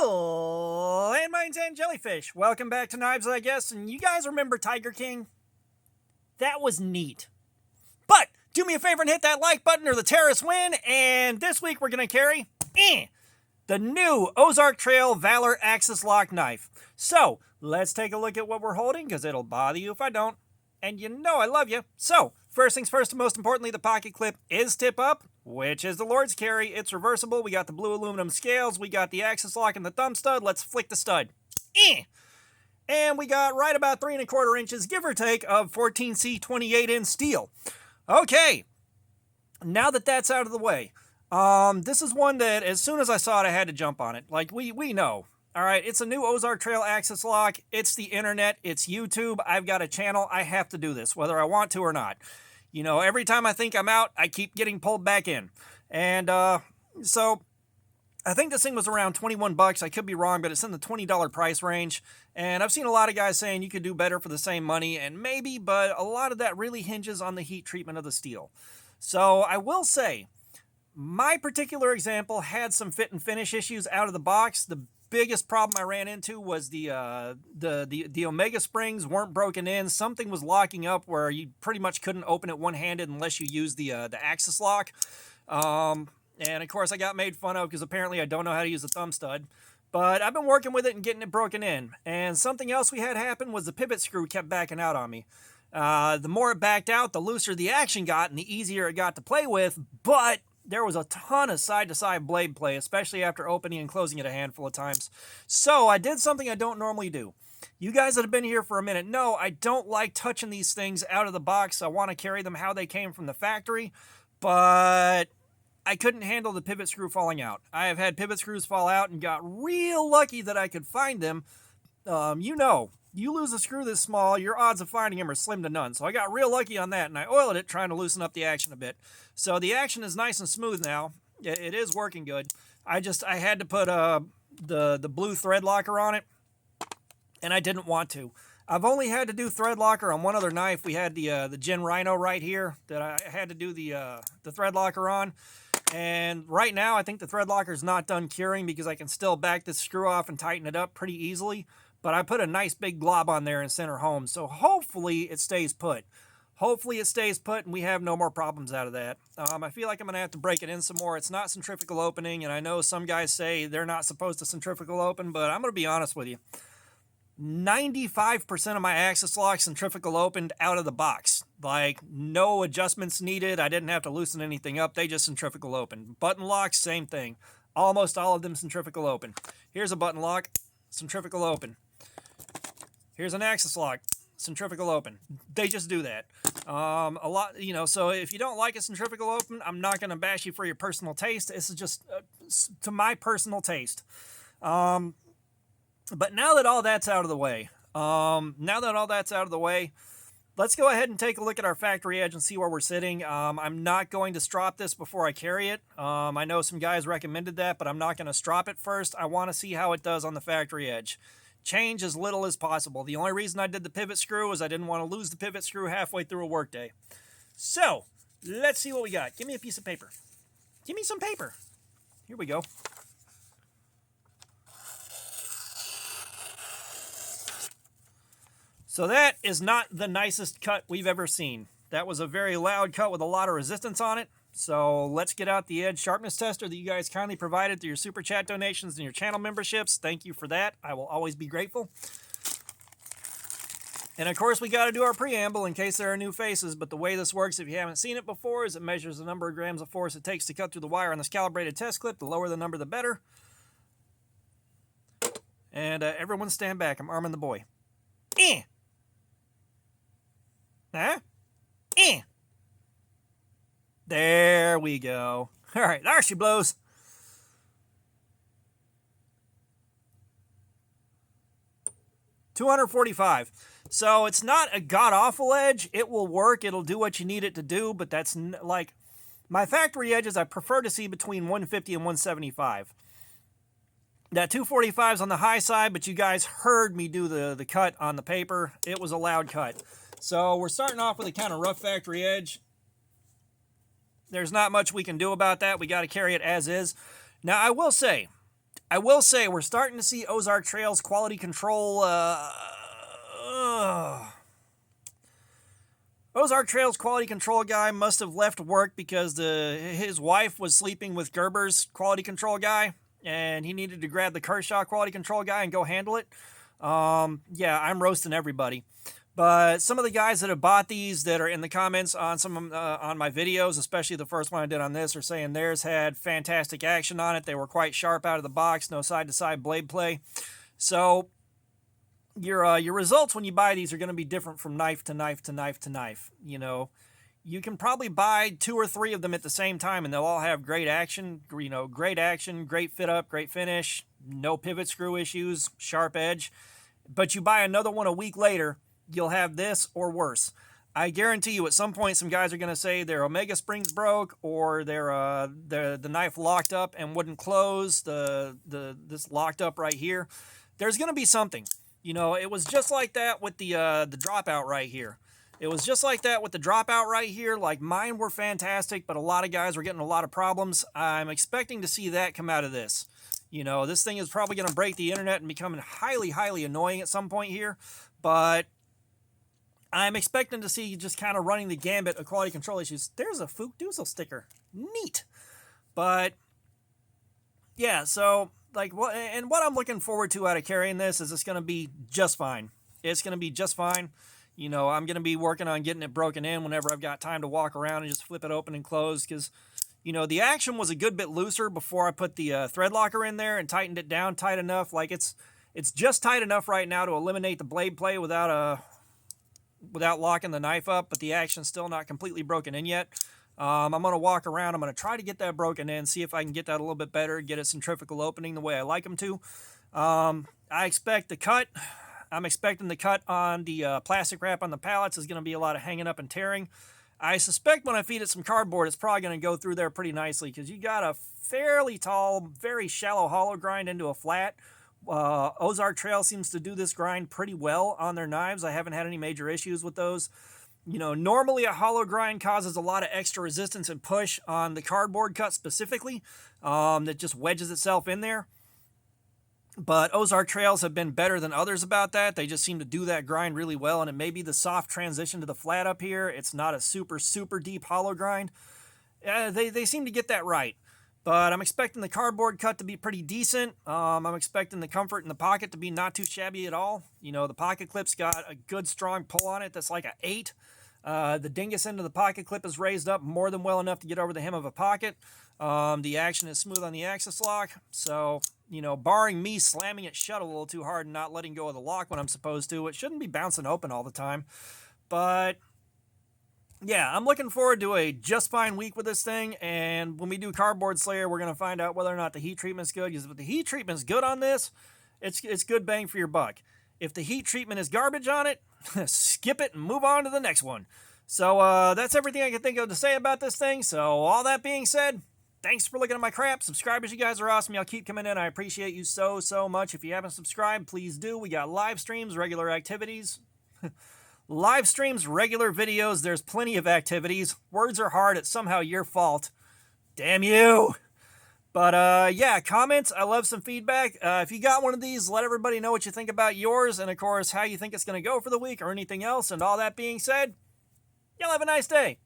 Landmines and jellyfish. Welcome back to Knives, I guess. And you guys remember Tiger King? That was neat. But do me a favor and hit that like button or the terrorists win. And this week we're going to carry the new Ozark Trail Valor Axis Lock knife. So let's take a look at what we're holding, because it'll bother you if I don't. And you know I love you. So first things first, and most importantly, the pocket clip is tip up, which is the Lord's carry. It's reversible. We got the blue aluminum scales. We got the axis lock and the thumb stud. Let's flick the stud. And we got right about 3 1/4 inches, give or take, of 14C 28-inch steel. Okay, now that that's out of the way, this is one that as soon as I saw it, I had to jump on it. Like we know. All right, it's a new Ozark Trail Axis Lock. It's the internet. It's YouTube. I've got a channel. I have to do this, whether I want to or not. You know, every time I think I'm out, I keep getting pulled back in. And so I think this thing was around 21 bucks. I could be wrong, but it's in the $20 price range. And I've seen a lot of guys saying you could do better for the same money, and maybe, but a lot of that really hinges on the heat treatment of the steel. So I will say, my particular example had some fit and finish issues out of the box. The biggest problem I ran into was the Omega springs weren't broken in. Something was locking up where you pretty much couldn't open it one-handed unless you used the axis lock. And of course I got made fun of because apparently I don't know how to use a thumb stud. But I've been working with it and getting it broken in. And something else we had happen was the pivot screw kept backing out on me. The more it backed out, the looser the action got and the easier it got to play with. But there was a ton of side-to-side blade play, especially after opening and closing it a handful of times. So I did something I don't normally do. You guys that have been here for a minute know I don't like touching these things out of the box. I want to carry them how they came from the factory, but I couldn't handle the pivot screw falling out. I have had pivot screws fall out and got real lucky that I could find them. You know, you lose a screw this small, your odds of finding them are slim to none. So I got real lucky on that, and I oiled it trying to loosen up the action a bit. So the action is nice and smooth now. It is working good. I had to put the blue thread locker on it, and I didn't want to. I've only had to do thread locker on one other knife. We had the Gen Rhino right here that I had to do the thread locker on. And right now, I think the thread locker is not done curing because I can still back this screw off and tighten it up pretty easily. But I put a nice big glob on there and sent her home. So hopefully it stays put. Hopefully it stays put and we have no more problems out of that. I feel like I'm going to have to break it in some more. It's not centrifugal opening, and I know some guys say they're not supposed to centrifugal open, but I'm going to be honest with you. 95% of my axis locks centrifugal opened out of the box. Like, no adjustments needed. I didn't have to loosen anything up. They just centrifugal open. Button locks, same thing. Almost all of them centrifugal open. Here's a button lock, centrifugal open. Here's an axis lock, centrifugal open. They just do that. A lot, you know, so if you don't like a centrifugal open, I'm not going to bash you for your personal taste. This is just to my personal taste. But now that all that's out of the way, let's go ahead and take a look at our factory edge and see where we're sitting. I'm not going to strop this before I carry it. I know some guys recommended that, but I'm not going to strop it first. I want to see how it does on the factory edge. Change as little as possible. The only reason I did the pivot screw is I didn't want to lose the pivot screw halfway through a workday. So, let's see what we got. Give me a piece of paper. Give me some paper. Here we go. So that is not the nicest cut we've ever seen. That was a very loud cut with a lot of resistance on it. So let's get out the edge sharpness tester that you guys kindly provided through your super chat donations and your channel memberships. Thank you for that. I will always be grateful. And of course we got to do our preamble in case there are new faces, but the way this works, if you haven't seen it before, is it measures the number of grams of force it takes to cut through the wire on this calibrated test clip. The lower the number, the better. And everyone stand back. I'm arming the boy. Huh? There we go. All right, there she blows. $245. So it's not a god-awful edge. It will work. It'll do what you need it to do, but that's like my factory edges I prefer to see between 150 and 175. That 245 is on the high side, but you guys heard me do the cut on the paper. It was a loud cut. So we're starting off with a kind of rough factory edge. There's not much we can do about that. We got to carry it as is. Now, I will say, I will say we're starting to see Ozark Trails quality control. Ozark Trails quality control guy must have left work because his wife was sleeping with Gerber's quality control guy, and he needed to grab the Kershaw quality control guy and go handle it. Yeah, I'm roasting everybody. But some of the guys that have bought these that are in the comments on on my videos, especially the first one I did on this, are saying theirs had fantastic action on it. They were quite sharp out of the box, no side-to-side blade play. So your results when you buy these are going to be different from knife to knife to knife to knife. You know, you can probably buy 2 or 3 of them at the same time, and they'll all have great action. You know, great action, great fit up, great finish, no pivot screw issues, sharp edge. But you buy another one a week later, you'll have this or worse. I guarantee you at some point some guys are going to say their Omega springs broke, or the knife locked up and wouldn't close, this locked up right here. There's going to be something. You know, it was just like that with the dropout right here. It was just like that with the dropout right here. Like, mine were fantastic, but a lot of guys were getting a lot of problems. I'm expecting to see that come out of this. You know, this thing is probably going to break the internet and become highly, highly annoying at some point here. But I'm expecting to see just kind of running the gambit of quality control issues. There's a Fook Doozle sticker. Neat. But, yeah, so, like, what I'm looking forward to out of carrying this is it's going to be just fine. It's going to be just fine. You know, I'm going to be working on getting it broken in whenever I've got time to walk around and just flip it open and close, because, you know, the action was a good bit looser before I put the thread locker in there and tightened it down tight enough. Like, it's just tight enough right now to eliminate the blade play without locking the knife up, but the action's still not completely broken in yet. I'm going to walk around. I'm going to try to get that broken in, see if I can get that a little bit better, get a centrifugal opening the way I like them to. I expect the cut. I'm expecting the cut on the plastic wrap on the pallets is going to be a lot of hanging up and tearing. I suspect when I feed it some cardboard, it's probably going to go through there pretty nicely, because you got a fairly tall, very shallow hollow grind into a flat. Ozark Trail seems to do this grind pretty well on their knives. I haven't had any major issues with those. You know, normally a hollow grind causes a lot of extra resistance and push on the cardboard cut specifically, that just wedges itself in there. But Ozark Trails have been better than others about that. They just seem to do that grind really well, and it may be the soft transition to the flat up here. It's not a super, super deep hollow grind. They seem to get that right. But I'm expecting the cardboard cut to be pretty decent. I'm expecting the comfort in the pocket to be not too shabby at all. You know, the pocket clip's got a good strong pull on it that's like an 8. The dingus end of the pocket clip is raised up more than well enough to get over the hem of a pocket. The action is smooth on the axis lock. So, you know, barring me slamming it shut a little too hard and not letting go of the lock when I'm supposed to, it shouldn't be bouncing open all the time. But yeah, I'm looking forward to a just fine week with this thing, and when we do Cardboard Slayer, we're going to find out whether or not the heat treatment's good, because if the heat treatment's good on this, it's good bang for your buck. If the heat treatment is garbage on it, skip it and move on to the next one. So that's everything I can think of to say about this thing. So all that being said, thanks for looking at my crap. Subscribers, you guys are awesome. Y'all keep coming in. I appreciate you so, so much. If you haven't subscribed, please do. We got live streams, regular activities. Live streams, regular videos, there's plenty of activities. Words are hard, it's somehow your fault. Damn you! But, yeah, comments, I love some feedback. If you got one of these, let everybody know what you think about yours, and, of course, how you think it's going to go for the week or anything else. And all that being said, y'all have a nice day.